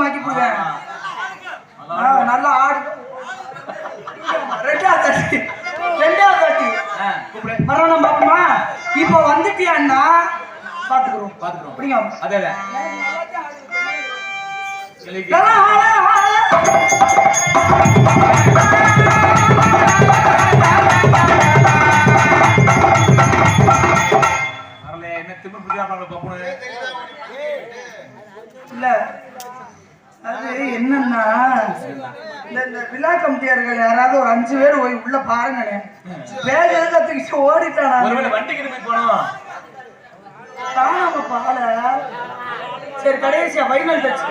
மாக்கி போடுவேன். நல்லா ஆடு. ரெண்டாவது தட்டி வரணும் பாப்போமா? இப்போ வந்துட்டியான்னா பாத்துக்கிறோம் அப்படிங்க. அதே இல்ல அது என்னன்னா இந்த விழா கமிட்டியார்கள் யாராவது ஒரு 5 பேர் போய் உள்ள பாருங்களே. வேக கத்துக்கிட்டு ஓடிட்டானா காணாம பால. சரி கடைசியா ஃபைனல் டச்.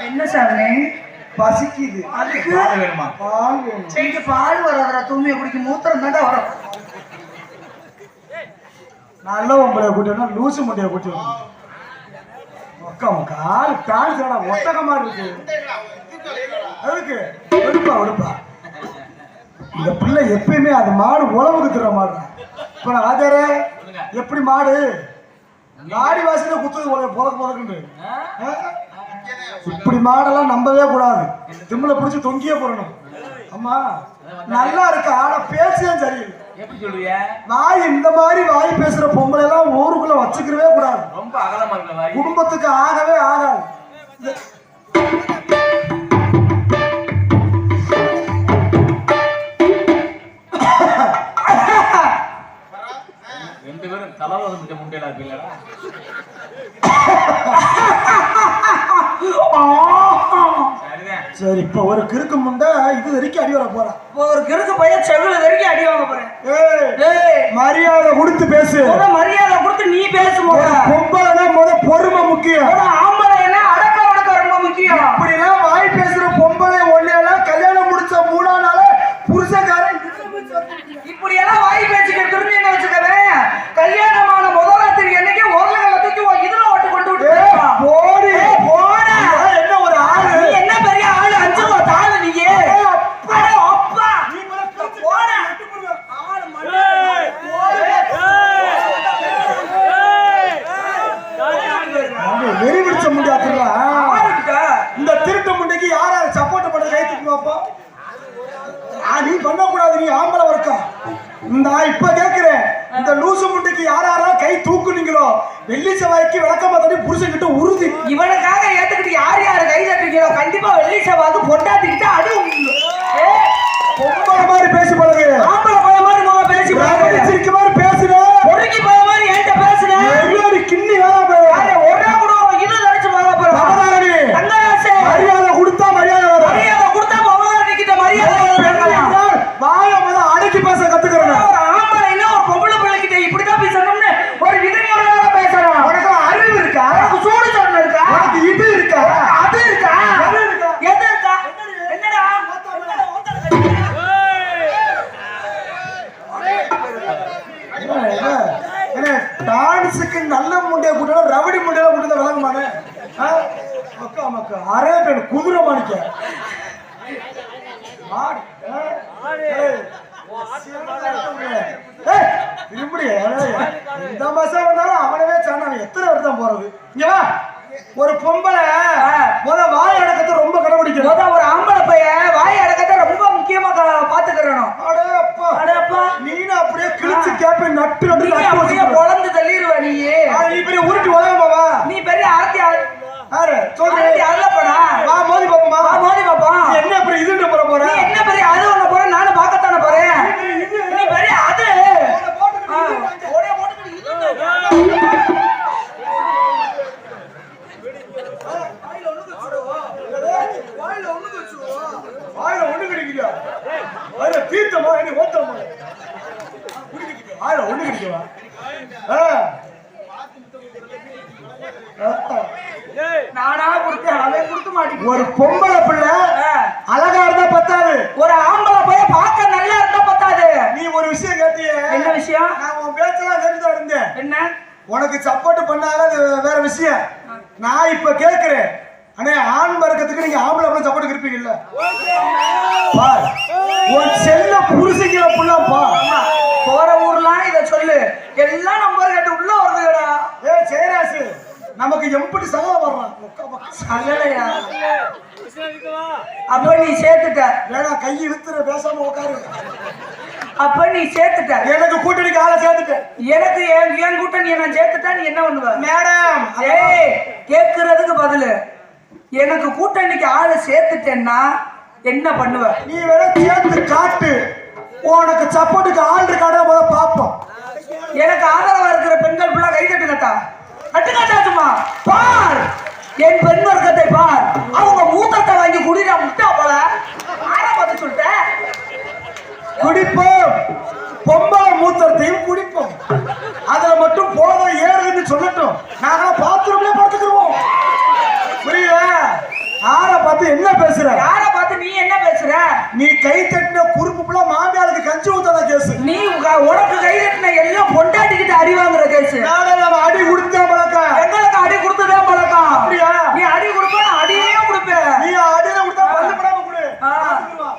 என்ன சாமி பசிக்குது? அதுக்கு வேணுமா? பால் வேணும். சரி பால் வராதா? தூமியை குடிக்க மூத்திரம் தாண்டா வரும். நல்ல உங்களை கூட்டினா லூசு முட்டையை கூட்டி கால் கால் சேடா ஒட்டக மாதிரி இருக்கு. அதுக்கு எடுப்பா எடுப்பா. இந்த பிள்ளை எப்பயுமே அது மாடு உழவுக்கு திற மாடு. இப்ப நான் ஆச்சாரே எப்படி மாடு நாடி வாசல குத்துது போதக்குண்டு. இப்படி மாடெல்லாம் நம்பவே கூடாது. திம்மில பிடிச்சி தொங்கியே போடணும். அம்மா நல்லா இருக்கு. ஆனா பேசுதான் சரியில்லை. எப்படி சொல்றியா? வாய் இந்த மாதிரி வாய் பேசுற பொம்பளை எல்லாம் ஊருக்குள்ள வச்சுக்கிறவே கூடாது. ரொம்ப அகலமா இருக்க வாய் குடும்பத்துக்கு ஆகவே ஆகாது. ரெண்டு பேரும் தலவாத முட்டை முட்டையில இருக்கீங்களா? சரி இப்ப ஒரு கிறுக்கு முண்டை இது வரைக்கும் அடி வர போறான். ஒரு கிறுக்கு பையன் செவில வரைக்கும் அடி வாங்க போறேன். மரியாதை கொடுத்து பேசு. மரியாதை கொடுத்து நீ பேசுமோ? பொம்பளைனா பொறுமை முக்கியம். ஆம்பளைனா அடக்க உடக்க ரொம்ப முக்கியம். அப்படிலாம் வாய் பேசுற பொம்பளை ஒன்னேலாம் கல்யாணம் முடிச்ச 3ஆம் நாள் புருஷக்காரன் இப்படி எல்லாம் வாய் பேச்சுக்கிட்டு திரும்பி என்ன வச்சுக்கவே கல்யாணமான முதல் ராத்திரி என்னைக்கு ஒரு லட்சத்துக்கு இதுல ஓட்டு கொண்டு விட்டு போடு போட. என்ன ஒரு ஆளு? என்ன பெரிய ஆளு? 5 கோடி ஆளு நீங்க. அப்பா நீ போட ஆளு மண்ணு வெறி பிடிச்ச முடியாதுல. இந்த திருட்டு முண்டைக்கு யார் யார் சப்போர்ட் பண்ண கை தூக்குவாப்பா? நீ பண்ணக்கூடாது. நீ ஆம்பளை வர்க்கம். இந்த இப்ப கேட்கிறேன் இந்த லூசு முண்டைக்கு யார் யாரெல்லாம் கை தூக்குனீங்களோ வெள்ளி செவ்வாய்க்கு விளக்கமா தண்ணி புருஷன்கிட்ட உறுதி. இவனுக்காக ஏத்துக்கிட்டு யார் யாரு கை தட்டுறீங்களோ கண்டிப்பா வெள்ளி செவ்வாய்க்கு பொண்டாட்டிக்கிட்ட அடி. பொம்பளை மாதிரி பேசி பழகு. ஆம்பளை பழைய மாதிரி பேசி சிரிக்க மாதிரி பேசுற. ஒருக்கி பழைய மாதிரி என்கிட்ட பேசுற. ஒரு கிண்ணி வேலை ஒரே கூட இது நினைச்சு மரியாதை கொடுத்தா மரியாதை மரியாதை கொடுத்தா பவதாரணிக்கிட்ட மரியாதை வாய முதல் அடக்கி பேச கத்துக்கிறேன். ஒரு ஆம்பளை ஒரு பொம்பளை பிள்ளைகிட்ட இப்படிதான் பேசணும்னு ஒரு விதிமுறையோட பேசணும். உனக்கு அறிவு இருக்கா? உனக்கு சூடு சொன்ன இருக்கா? உனக்கு இது இருக்கா? அது இருக்கா? எது இருக்கா? என்னடா டான்ஸுக்கு நல்ல முண்டைய கூட்ட ரவடி முண்டையில கூட்ட விளங்குமானே. மக்கா மக்கா அரே பேர் குதிரை மாணிக்க இந்த மாசம் வந்தாலும் அவனவே சாணம். எத்தனை வருஷம் போறது? இங்க வா. ஒரு பொம்பளை வாய் அடக்கத்தை ரொம்ப கடைபிடிக்கணும். ஒரு ஆம்பளை பையன் வாய் அடக்கத்தை ரொம்ப முக்கியமா பாத்துக்கிறணும். நீனும் அப்படியே கிழிச்சு கேப்ப நட்டு அப்படியே பொழந்து தள்ளிடுவ. நீ பெரிய உருட்டி உலகமாவா? நீ பெரிய அரத்தி சொல்றேன். அல்லப்படா வா மோதி பாப்பா. வா மோதி பாப்பா. என்ன பெரிய இதுன்னு போற போற? என்ன பெரிய அது ஒண்ணு போற? நானும் பார்க்கத்தானே போறேன். நீ பெரிய அது ஒண்ணு கிடைக்கிறியா? தீர்த்தமா என்ன ஓட்டமா ஒண்ணு கிடைக்கவா? நானா கொடுத்தேன் அவன் கொடுத்து மாட்டேன். ஒரு பொம்பளை பிள்ளை அழகா இருந்தா பத்தாது. ஒரு ஆம்பளை பையன் பார்க்க நல்லா இருந்தா பத்தாது. நீ ஒரு விஷயம் கேட்டியே. என்ன விஷயம்? நான் உன் பேச்செல்லாம் தெரிஞ்சா இருந்தேன். என்ன? உனக்கு சப்போர்ட் பண்ணாத வேற விஷயம். நான் இப்ப கேட்கிறேன் சப்போர்ட் இருப்பீங்கல்ல பார் உன் செல்ல புருஷங்கிற புள்ள பார் போற ஊர்லாம் இத சொல்லு எல்லாம் நம்பர் கேட்டு உள்ள வருதுடா ஜெயராசு நமக்கு எப்படி சகல வர்றான் சகலையா அப்ப நீ சேர்த்துட்ட வேணா கை இழுத்துற பேசாம உட்காரு அப்ப நீ சேர்த்துட்ட எனக்கு கூட்டணிக்கு ஆளை சேர்த்துட்டேன் எனக்கு என் கூட்டணி நான் சேர்த்துட்டா நீ என்ன பண்ணுவ மேடம் ஏய் கேக்குறதுக்கு பதிலு எனக்கு கூட்டணிக்கு ஆளை சேர்த்துட்டேன்னா என்ன பண்ணுவ நீ வேற சேர்த்து காட்டு உனக்கு சப்போர்ட்டுக்கு ஆள் இருக்காடா முத பாப்போம் எனக்கு ஆதரவா இருக்கிற பெண்கள் ஃபுல்லா கை தட்டுங்கட்டா கட்டுக்காட்டாச்சுமா பார் என் பெண் வர்க்கத்தை பார் அவங்க மூத்தத்தை வாங்கி குடிடா முட்டா போல ஆனா பார்த்து சொல்லிட்டேன் குடிப்போம் பொம்பளை மூத்தத்தையும் குடிப்போம் அதுல மட்டும் போதும் ஏறுதுன்னு சொல்லட்டும் நாங்க பாத்ரூம்லயே படுத்துக்குவோம் புரியுதா யாரை பார்த்து என்ன பேசுற யாரை பார்த்து நீ என்ன பேசுற நீ கை தட்டின குறுப்புல மாமியாருக்கு கஞ்சி ஊத்தாத கேஸ் நீ உனக்கு கை தட்டின எல்லாம் பொண்டாட்டிக்கிட்டு அடி வாங்குற கேஸ் நம்ம அடி கொடுத்தா பழக்கம் எங்களுக்கு அடி கொடுத்ததே பழக்கம் அப்படியா நீ அடி கொடுப்ப அடியே கொடுப்ப நீ அடியில கொடுத்தா பல்லு படாம கொடு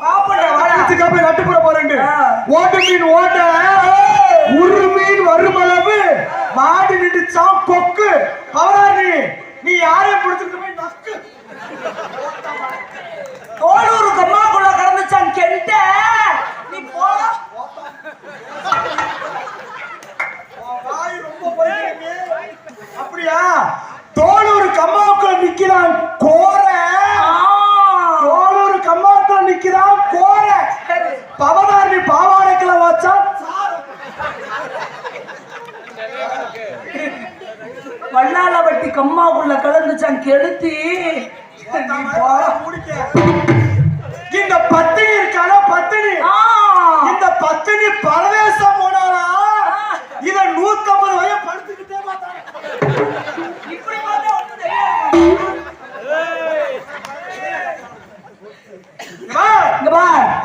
பாப்படா வாடா போய் நட்டுப்புற போறேன் ஓட்டு மீன் ஓட்ட ஒரு மீன் வருமளவு மாடி நின்றுச்சா கொக்கு பவராணி நீ யாரையும் பிடிச்சிட்டு போய் நக்கு தோளூர் கம்மாக்குள்ள கடந்துச்சான் கெட்ட நீ போட வாய் ரொம்ப போயிருக்கு அப்படியா தோளூர் கம்மாக்குள்ள நிக்கிறான் கோர தோளூர் கம்மாக்குள்ள நிக்கிறான் கோர பவதாரணி பாவாடைக்குள்ள வச்சான் வண்ணாலவட்டி கம்மாக்குள்ள கலந்துச்சான் கெடுத்தி இந்த பத்தினி இருக்கான பத்தினி இந்த பத்தினி பரவேசம் போனாரா இத 150 வய படுத்துக்கிட்டே பார்த்தாங்க இப்படி பார்த்தா ஒண்ணும் தெரியாது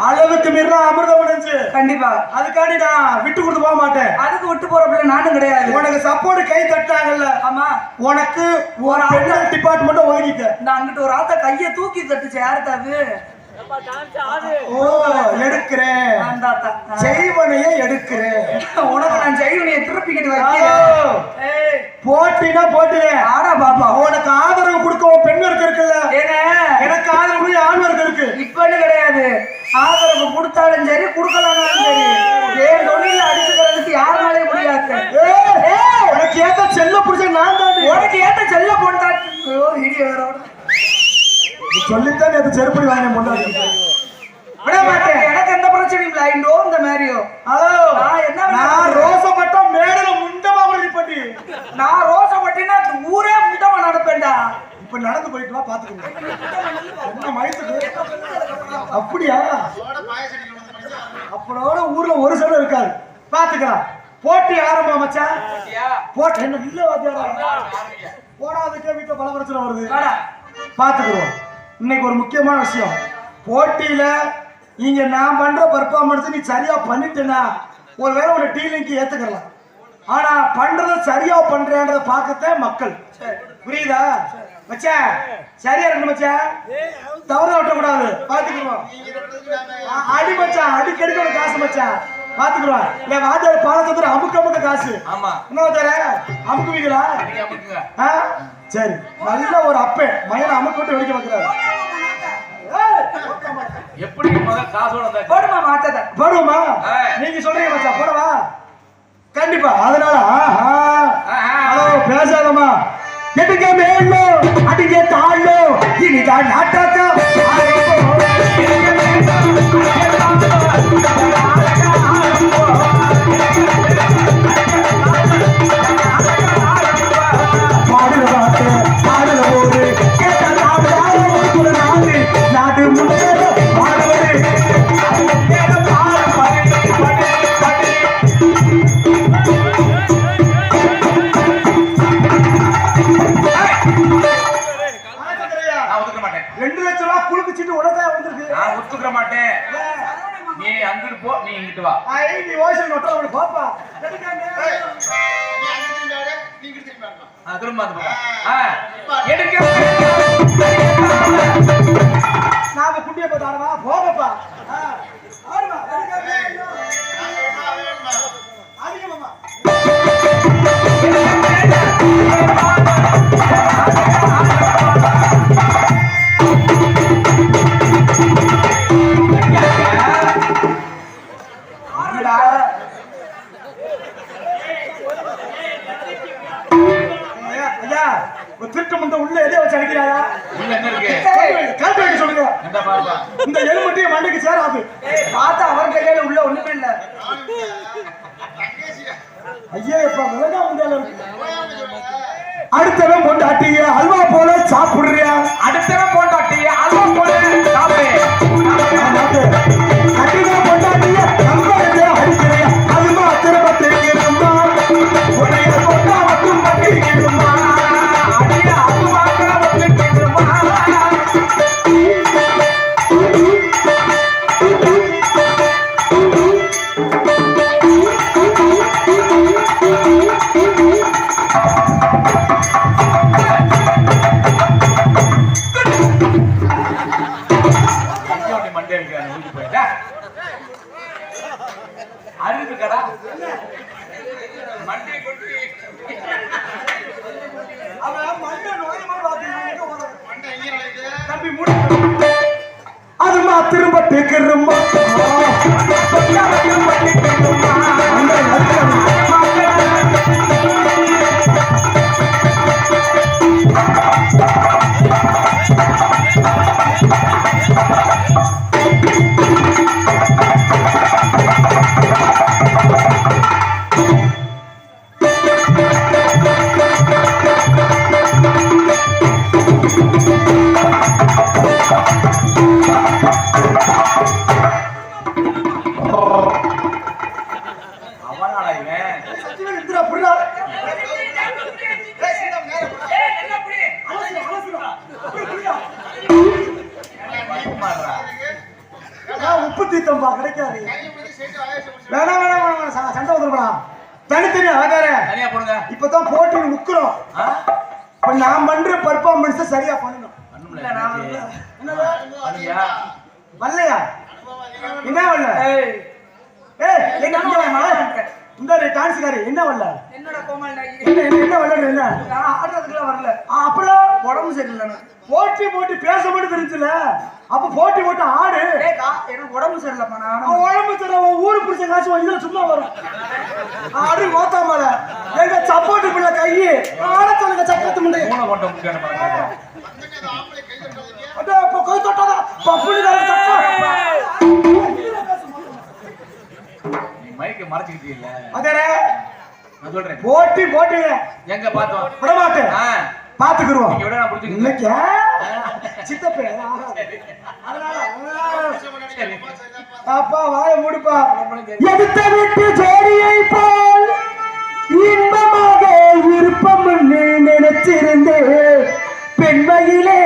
அளவுக்கு மீறினா அமிர்தம் முடிஞ்சு கண்டிப்பா அதுக்காண்டி நான் விட்டு கொடுத்து போக மாட்டேன் அதுக்கு விட்டு போற பிள்ளை நானும் கிடையாது உனக்கு சப்போர்ட் கை தட்டாங்கல்ல ஆமா உனக்கு ஒரு பெண்கள் டிபார்ட்மெண்ட் ஒதுக்கிட்டேன் நான் அங்கிட்டு ஒரு ஆத்த கைய தூக்கி தட்டுச்சு யார்த்தாது ஓ எடுக்கிறேன் செய்வனையே எடுக்கிறேன் உனக்கு நான் செய்வனையை திருப்பிக்கிட்டு வைக்கிறேன் போட்டினா போட்டுறேன் ஆடா பாப்பா உனக்கு ஆதரவு கொடுக்க உன் பெண் இருக்குல்ல ஏங்க எனக்கு ஆதரவு ஆண் இருக்கு இப்பன்னு கிடையாது ஆதரவு கொடுத்தாலும் சரி கொடுக்கலனாலும் சரி ஏன் தொழில அடிச்சுக்கிறதுக்கு யாருனாலே முடியாது உனக்கு ஏத்த செல்ல பிடிச்ச நான் தான் உனக்கு ஏத்த செல்ல போட்டா இடி வேறோட சொல்லித்தான் நேற்று செருப்படி வாங்கின முன்னாடி விட மாட்டேன் எனக்கு எந்த பிரச்சனையும் இல்லை ஐண்டோ இந்த மாதிரியோ ஹலோ என்ன நான் ரோசப்பட்டம் மேடல முண்டமா பண்ணி நான் ரோசப்பட்டினா ஊரே முண்டமா நடப்பேன்டா இப்ப நடந்து போயிட்டு வா பாத்துக்கோங்க என்ன மயத்துக்கு அப்படியா அப்படோட ஊர்ல ஒரு சில இருக்காது பாத்துக்கலாம் போட்டி ஆரம்பம் மச்சான் போட்டி என்ன இல்ல வாத்தியாரா போடாதுக்கே வீட்டுல பல பிரச்சனை வருது பாத்துக்கிறோம் இன்னைக்கு ஒரு முக்கியமான விஷயம் போட்டியில இங்க நான் பண்ற பர்ஃபார்மன்ஸ் நீ சரியா பண்ணிட்டேன்னா ஒருவேளை ஒரு டீலிங்க்கு ஏத்துக்கலாம் ஆனா பண்றத சரியா பண்றேன்றத பார்க்கத்தே மக்கள் புரியுதா மச்சான் சரியா இருக்கு மச்சான் தவறு விட்டக்கூடாது பாத்துக்கிறோம் அடி மச்சான் அடி கெடுக்க காசு மச்சான் பாத்துக்கிறோம் என் வாத்தியார் பாலத்தூர் அமுக்க காசு என்ன வாத்தியார அமுக்குவீங்களா சரி நல்ல ஒரு அப்பே மயில அமுக்கு விட்டு வெடிக்க வைக்கிறாரு எப்படி காசோட போடுமா மாத்தத போடுமா நீங்க சொல்றீங்க மச்சான் போடவா கண்டிப்பா அதனால ஹலோ பேசாதமா எதுக்க மேலோ அடிக்க தாழோ இனிதான் நாட்டாக்கா நீ அங்கிட்டு போ நீ இங்கிட்டு வா நீ ஓஷன் நோட்டா பாப்பா திரும்ப அந்த பக்கம் எடுக்க இருக்கு கரெக்ட் வைக்க சொல்லுங்க. என்ன பாருப்பா இந்த எலும்பட்டிய மண்டைக்கு சேராது. பார்த்தா அவர் கையில உள்ள ஒண்ணுமே இல்ல. ஐயா இப்ப விலகா வந்தால இருக்கு. அடுத்தவன் பொண்டாட்டிய அல்வா போல சாப்பிடுறியா? அடுத்தவன் பொண்டாட்டிய அல்வா போல சாப்பிடு. கட்டின பொண்டாட்டிய நம்பறதே அடிக்கிறியா? அல்வா திரும்ப தெரியுமா? உடைய பொண்டா மட்டும் பட்டிருக்குமா? அடியா அல்வா பட்டிருக்குமா? அறிவு கடா மண்டை கொண்டு அவன் மண்ணை நோயமா தம்பி மூடி அதுமா திரும்ப டேக்கருமா உப்பு தீத்தம்பா கிடைக்காது. வேணாம் வேணாம் வேணாம் சண்டை வந்துருப்பா. தனித்தனியா தனியா போடுங்க. இப்பதான் போட்டி முக்குறோம். இப்ப நான் பண்ற பர்ஃபார்மன்ஸ் சரியா பண்ணணும். வரலையா? என்ன வரல? ஏய் இந்த டான்ஸ்காரி என்ன வரல? என்னடா கோமாளி நாயி? என்ன வரல? என்ன நான் ஆடுறதுக்குலாம் வரல. அப்புறம் உடம்பு சரியில்லை. போட்டி போட்டு பேச மட்டும் தெரிஞ்சுல. அப்ப போட்டி போட்டு ஆடு. எனக்கு உடம்பு சரியில்லைப்பா. நான் உடம்பு சரி ஊரு பிடிச்ச காசு இதுல சும்மா வரும். ஆடு ஓத்தாமல எங்க சப்போர்ட் பிள்ளை கையி ஆட சொல்லுங்க சக்கரத்து முண்டை மூணை போட்ட முக்கியம் பாருங்க. அட இப்ப கை தொட்டாத பப்புனி தப்பா. நீ மைக்க மறைச்சிக்கிட்டே இல்ல. அதரே நான் சொல்றேன். போட்டி போட்டுங்க. எங்க பார்த்தோம்? விட மாட்டேன். பாத்துக்குறோம். நீங்க விட நான் புடிச்சுக்கிறேன். இன்னைக்கு சித்தப்பே அப்பா வாய மூடுப்பா. எடுத்த விட்டு ஜோடியை போல் இன்பமாக விருப்பம் நினைச்சிருந்தேன். பெண்மையிலே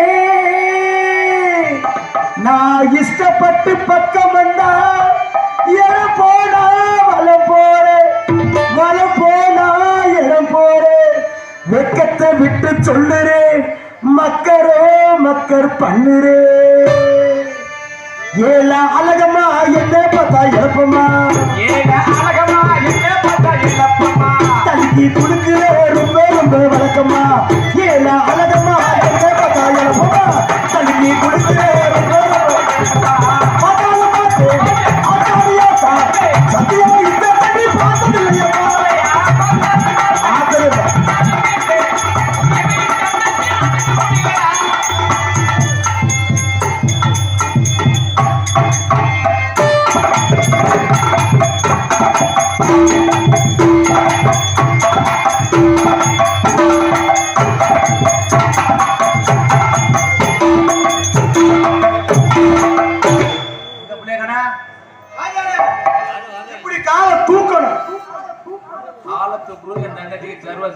நான் இஷ்டப்பட்டு பக்கம் வந்தா இடம் போனா வலம் போறேன், வலம் போனா இடம் போறேன். வெக்கத்தை விட்டு சொல்லுறேன் மக்கரோ மக்கர் பண்ணுறே. ஏலா அழகமா என்ன பார்த்தா இழப்பமா? ஏலா அழகமா என்ன பார்த்தா இழப்பமா? தலிக்கு கொடுக்குற ரொம்ப ரொம்ப வழக்கமா? ஏலா அழகமா என்ன பார்த்தா இழப்பமா? தலிக்கு கொடுக்குற ரொம்ப சத்தியமா இந்த பண்ணி பார்த்ததில்லையா?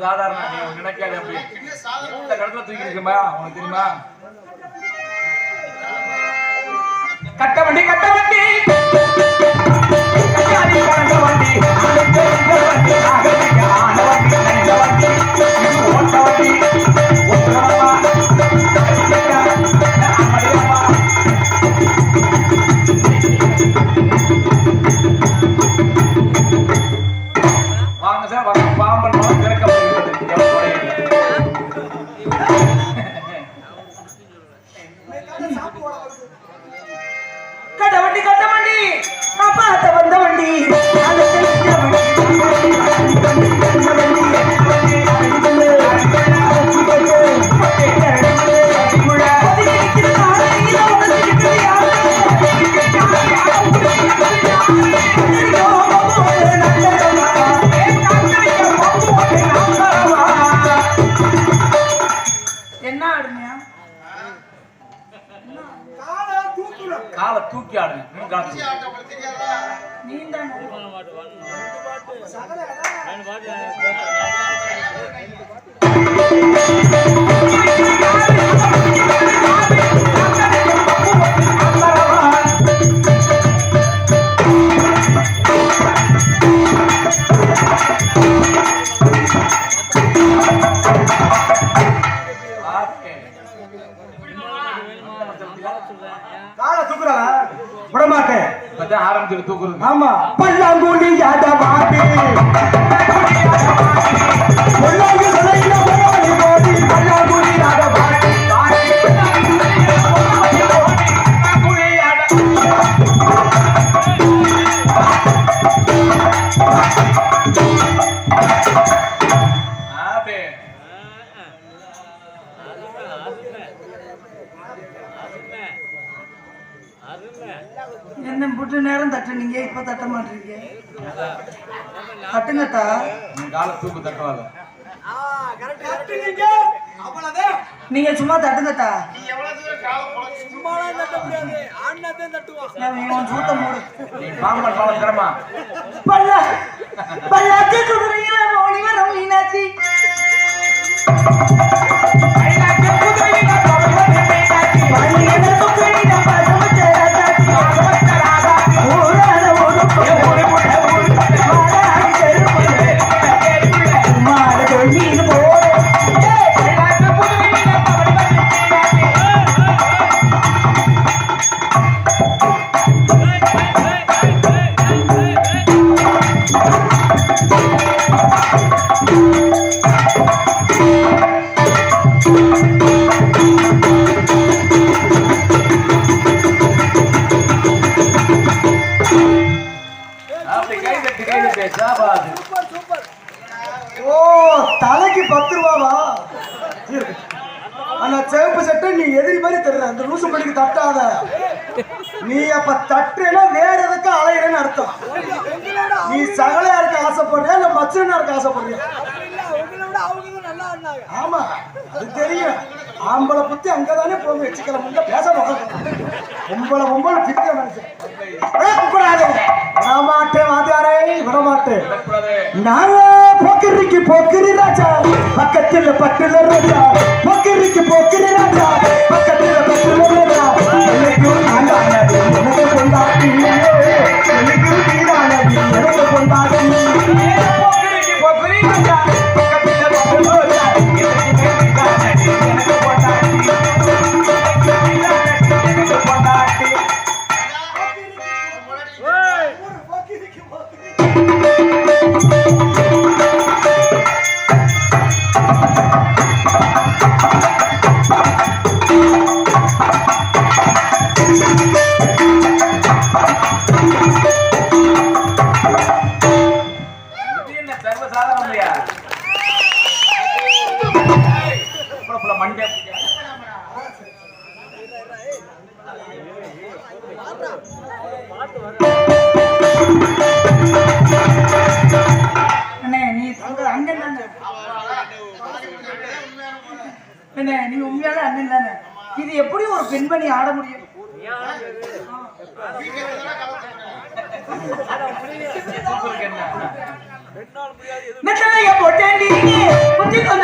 சாதாரண நினைக்காது. அப்படி இந்த கடத்துல தூக்கி இருக்குமா உனக்கு தெரியுமா? கட்ட வண்டி கட்ட வண்டி கட்டாரி கட்ட வண்டி ஆளுக்கு வண்டி ஆகலிக்க ஆன வண்டி நெஞ்ச வண்டி ஓட்ட வண்டி ஓட்டுறவா அம்மடியம்மா. வாங்க சார் வாங்க. பாம்பன் மனம் திறக்கப்படுகிறது. கட்ட வண்டி கட்ட வண்டி நான் பார்த்த வந்த வண்டி வண்டி காலை தூக்கி ஆடுங்க நீ தான் காலை தூக்குறா விடமாட்டேன் ஆரம்பிச்சு தூக்குறது. ஆமா பல்லாங்குழி யாதவாடி பல்லாங்குழி பல்லாங்குழி யாதவாடி என்ன புட்டு நேரம் தட்டுனீங்க இப்ப தட்ட மாட்டீங்க தட்டுங்கத்தா காலை தூக்கு தட்டுவாங்க. நீங்க சும்மா தட்டுங்கத்தா சூத்த மூடு பாம்பன் பாலம் திறமா பல்லாக்கு குதிரையில மௌனி வரும் மீனாட்சி ஓ தலைக்கு 10 ரூபாவா அந்த சிவப்பு சட்டை நீ எதிரி மாதிரி தெரியல அந்த லூசு படிக்கு தட்டாத நீ அப்ப தட்டுனா வேற எதுக்கு அலையிறன்னு அர்த்தம் நீ சகலையா இருக்க ஆசைப்படுறியா இல்ல மச்சனா இருக்க ஆசைப்படுறியா ஆமா அது தெரியும் ஆம்பளை புத்தி அங்கதானே போங்க வச்சுக்கிற முன்ன பேச பொம்பளை பிரிக்க மனுஷன் விடமாட்டேன் வாத்தியாரே விடமாட்டேன் நாங்க போக்கிரி ராஜா பக்கத்துல பட்டுல ராஜா போக்கிரி ராஜா பக்கத்துல பட்டுல ராஜா எனக்கும் நான்தானது எனக்கு கொண்டாடி எனக்கும் நீதானது எனக்கு கொண்டாடி போக்கிரி ராஜா பக்கத்துல பட்டுல ராஜா எனக்கு கொண்டாடி எனக்கு கொண்டாடி நீ உண்மையான அண்ணன் தானே இது எப்படி ஒரு பெண்மணி ஆட முடியும் போட்டேன் கொஞ்சம்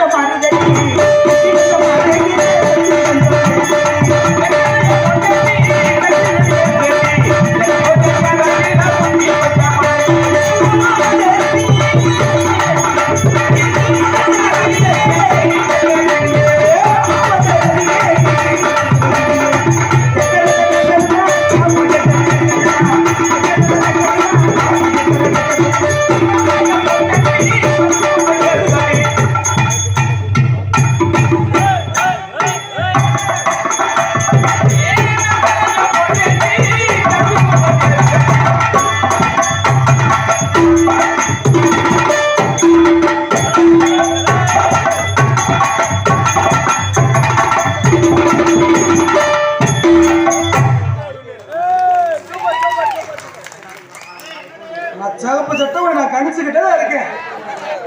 சிவப்பு சட்டை நான் கணிச்சுக்கிட்டே தான் இருக்கேன்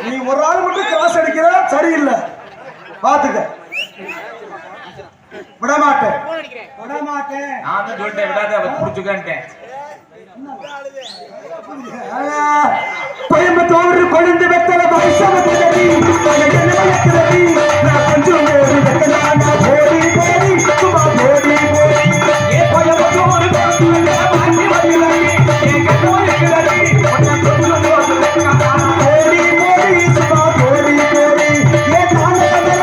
நீ ஒரு ஆள் மட்டும் கிராஸ் அடிக்கிற சரியில்லை பாத்துக்க விடமாட்டேன். நான் தான் சொல்லிட்டேன் விடாத அவன் புடிச்சுக்கன்ட்டேன். கோயம்புத்தூர் கொழுந்து வெத்தல வைசவத்திரடி நான் கொஞ்சம் ஓடி வெத்தலான ஓடி போடி சும்மா ஓடி போடி ஏ கோயம்புத்தூர் கொழுந்து வாங்கி வைக்கிறடி எங்க போயிருக்கிறடி உன்னை கொஞ்சம் ஓடி வெத்தலான ஓடி போடி சும்மா ஓடி போடி ஏ தான கண்ணல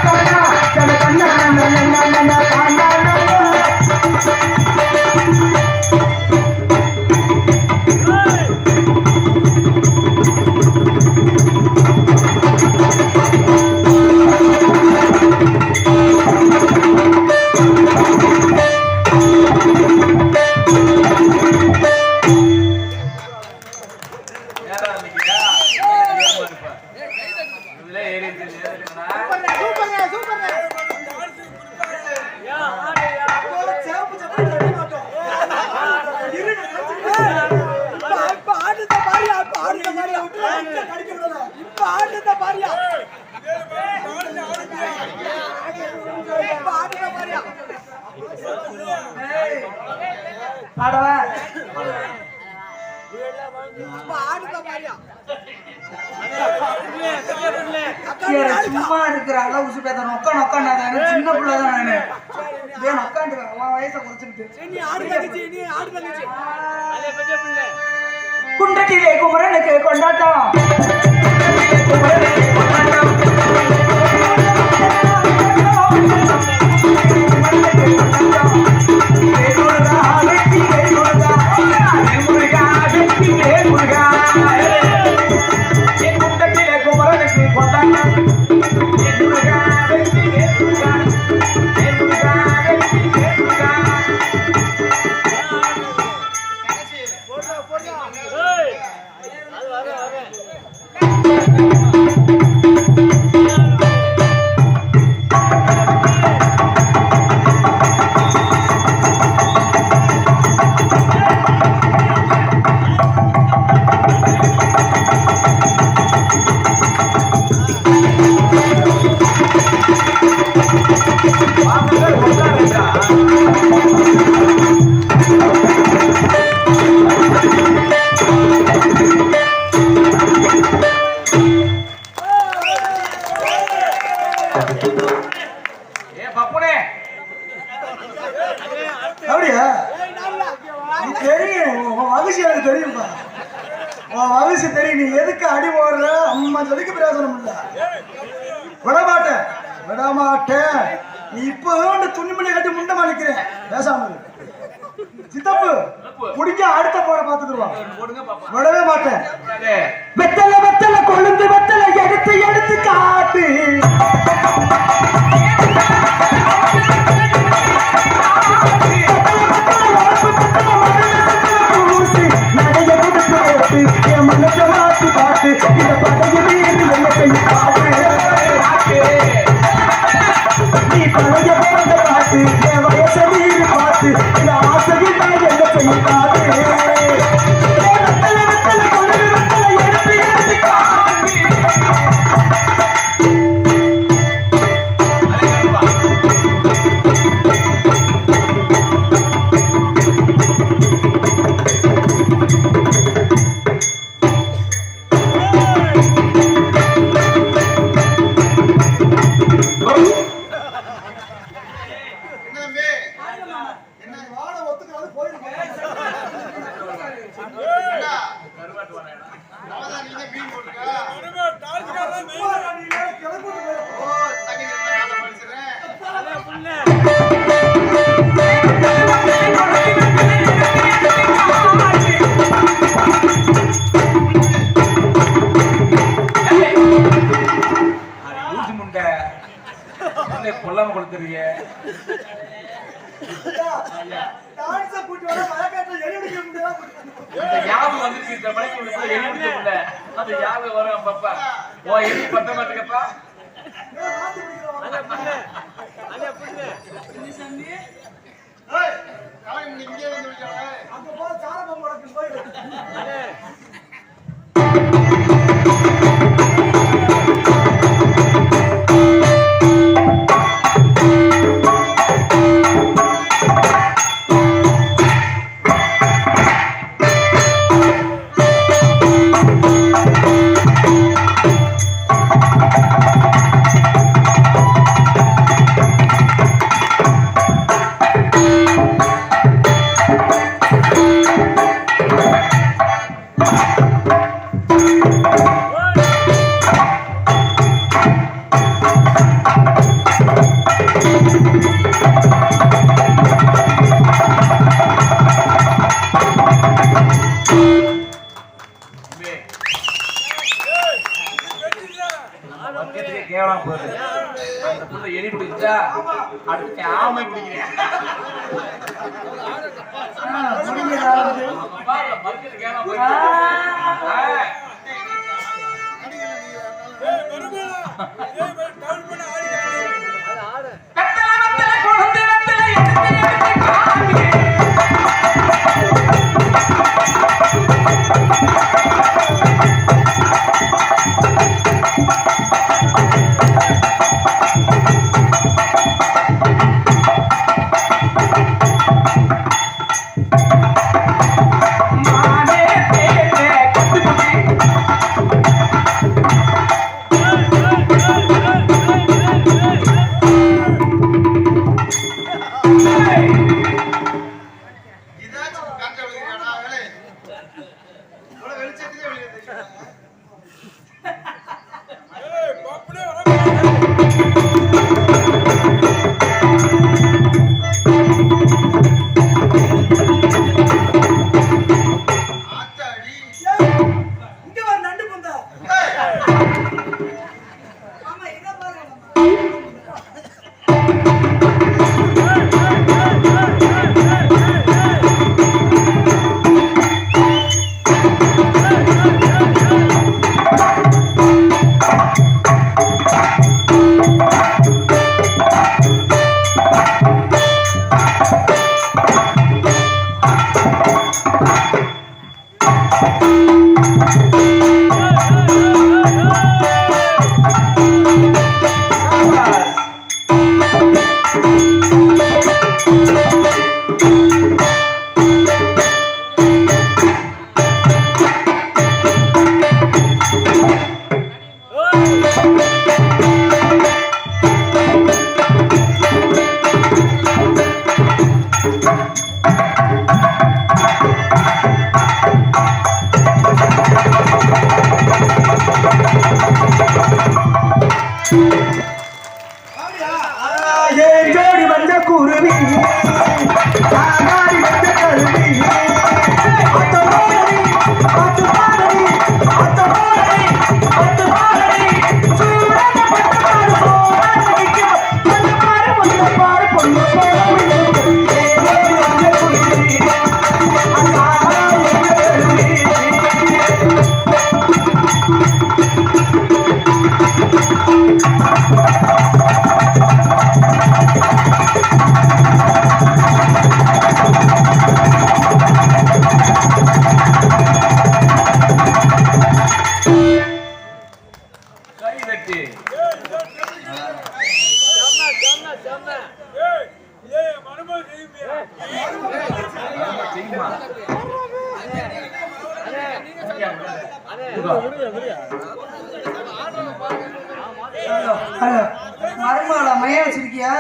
பத்தல பத்தல கண்ண கண்ண கண்ண சும்மா இருக்கிற அளவு பேசணும் உட்காந்து சின்ன பிள்ளைதான் நானு உட்காந்து வயசை குறைச்சுக்கிட்டு குன்றத்திலே குமரனுக்கு கொண்டாட்டம் அப்படியா தெரியும் உன் வகுசி எனக்கு தெரியும்பா உன் வகுசி தெரியும் நீ எதுக்கு அடி போடுற அம்மா சொல்லிக்கு பிரயோஜனம் இல்ல விடமாட்டேன் விடமாட்டேன் நீ இப்ப துணிமணி கட்டி முண்டமா நிக்கிறேன் பேசாம சித்தப்பு முடிஞ்ச அடுத்த போட பாத்துக்குருவான் விடவே மாட்டேன் வெத்தல வெத்தல கொழுந்து வெத்தல எடுத்து எடுத்து காட்டு மனச மாத்தி பாட்டு இந்த பழைய வீடு நீ பழைய பிறந்த பாட்டு என் வயச வீடு பாட்டு இந்த ஆசையில் நான் என்ன செய்ய காட்டு கொல்லாம கொடுத்துருங்க யாபம் வந்துச்சு இந்த மணிக்கு எலி முடிச்ச அந்த யாபம் வரும் அப்பப்பா ஓ எலி பத்த மாட்டேங்கப்பா அடுத்து ஆமை பிடிக்கிறேன். ஜோடி வந்த குருவி சாதாரி வந்த கருவி மருமகளா மைய வச்சிருக்கியா?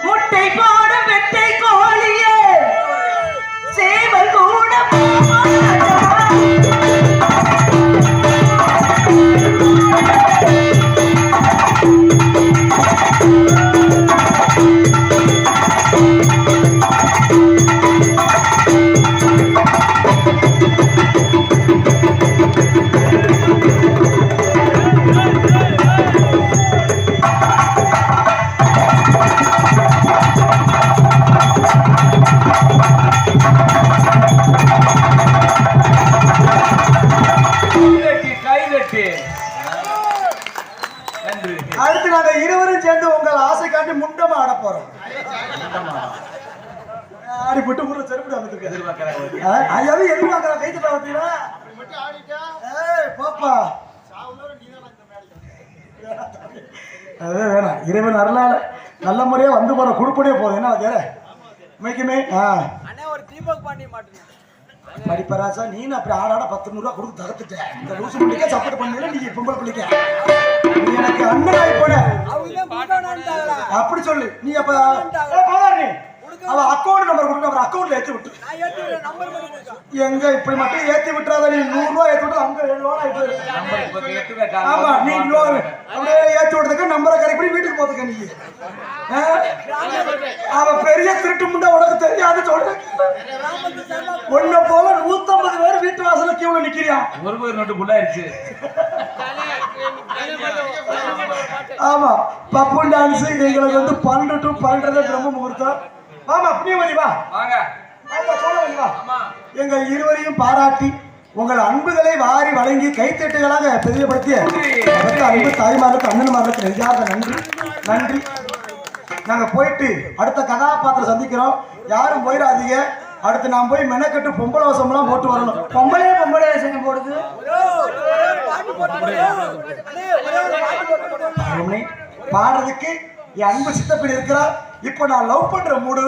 முட்டை போட வெட்டை கோழியே சேவல் கூட அடுத்து நாங்க இருவரும் சேர்ந்து உங்கள் ஆசைக்காண்டி முண்டமா ஆட போறோம். ஆடிப்பட்டு முறை செருப்பு எதிர்பார்க்கிற கைத்துல பார்த்தீங்களா? பாப்பா அதே வேணாம். இறைவன் அருளால நல்ல முறையா வந்து போற குடுப்படியே போதும். என்ன வேற மைக்குமே மடிப்பராசா நீ அப்படி ஆடாட 10 ரூபா கொடுத்து தகத்துட்டேன். இந்த லூசு பிள்ளைக்க சப்போர்ட் பண்ணல. நீங்க பொம்பளை பிள்ளைக்க நீ எனக்கு அண்ணனாய் போட அப்படி சொல்லு. நீ அப்ப அவன் அக்கௌண்ட் நம்பர் கொடுத்து அவர் அக்கௌண்ட்ல ஏத்தி விட்டு எங்க இப்படி மட்டும் ஏத்தி விட்டுறாத நீ 100 ரூபாய் ஏத்தி விட்டு அங்க 7 ரூபாய் ஆயிட்டு ஆமா நீ லோன் அப்படியே ஏத்தி விட்டதுக்கு நம்பரை கரெக்ட் பண்ணி வீட்டுக்கு போதுக்க நீ அவன் பெரிய திருட்டு முண்டா உனக்கு தெரியாது சொல்றேன் ஒன்ன போல 150 பேர் வீட்டு வாசல்ல கியூல நிக்கிறியா ஒரு நோட்டு புள்ளாயிருச்சு ஆமா பப்பு டான்ஸ் எங்களுக்கு வந்து 12 to 12 ரொம்ப முகூர்த்தம் ஆமா அப்படியே வரி வா வாங்க சொல்ல வரி வா எங்கள் இருவரையும் பாராட்டி உங்கள் அன்புகளை வாரி வழங்கி கைத்தட்டுகளாக தெரியப்படுத்திய அன்பு தாய்மார்களுக்கு அண்ணன்மார்களுக்கு நெஞ்சார்ந்த நன்றி நன்றி நாங்க போயிட்டு அடுத்த கதாபாத்திரம் சந்திக்கிறோம் யாரும் போயிடாதீங்க அடுத்து நான் போய் மெனக்கட்டு பொம்பளை வசம்லாம் போட்டு வரணும் பொம்பளை வேஷம் போடுது பாடுறதுக்கு என் அன்பு சித்தப்படி இருக்கிறா இப்ப நான் லவ் பண்ற மூடு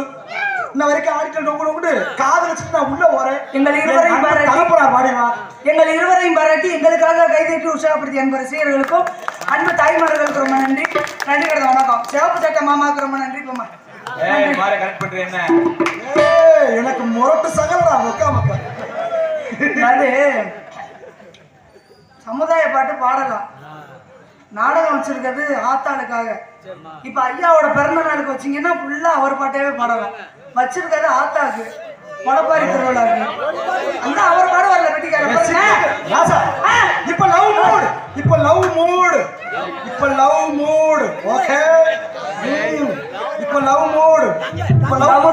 இன்ன வரைக்கும் ஆடிட்டு நோண்டு காது வச்சுட்டு நான் உள்ள போறேன் எங்கள் இருவரையும் பாடிவா எங்கள் இருவரையும் பாராட்டி எங்களுக்காக கைதட்டி உற்சாகப்படுத்தி அன்பு ரசிகர்களுக்கும் அன்பு தாய்மார்களுக்கு ரொம்ப நன்றி நன்றி கடந்த வணக்கம் சிவப்பு சட்ட மாமாவுக்கு ரொம்ப நன்றி போமா எனக்கு முரட்டு சகலடா மக்கா மக்கா அது சமுதாய பாட்டு பாடலாம் நாடகம் வச்சிருக்கிறது ஆத்தாளுக்காக இப்ப ஐயாவோட பிறந்த நாளுக்கு வச்சீங்கன்னா ஃபுல்லா அவர் பாட்டாவே பாடலாம் வச்சிருக்கிறது ஆத்தாக்கு மொடப்பாரி திருவிழாக்கு அந்த அவர் பாட வரல இப்ப லவ் மூடு இப்ப லவ் மூடு இப்ப லவ் மூடு ஓகே இப்ப லவ் மூடு இப்ப லவ்